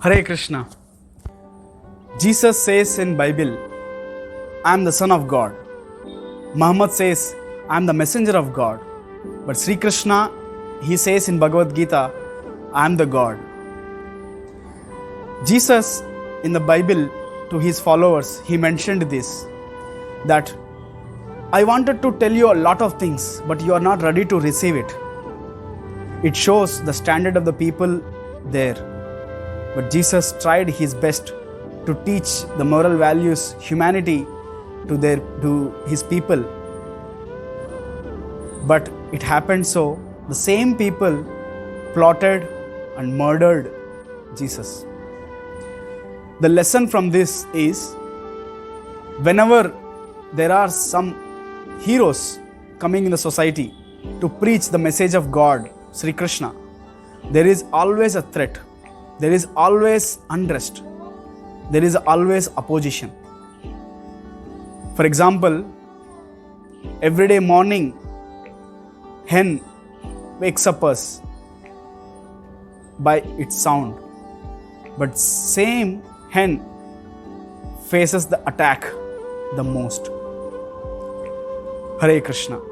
Hare Krishna. Jesus says in Bible, I am the Son of God. Muhammad says, I am the messenger of God. But Sri Krishna, he says in Bhagavad Gita, I am the God. Jesus in the Bible to his followers, he mentioned this, that I wanted to tell you a lot of things, but you are not ready to receive it. It shows the standard of the people there. But Jesus tried his best to teach the moral values, humanity to his people. But it happened so, the same people plotted and murdered Jesus. The lesson from this is, whenever there are some heroes coming in the society to preach the message of God, Sri Krishna, there is always a threat. There is always unrest. There is always opposition. For example, every day morning, hen wakes up us by its sound. But same hen faces the attack the most. Hare Krishna.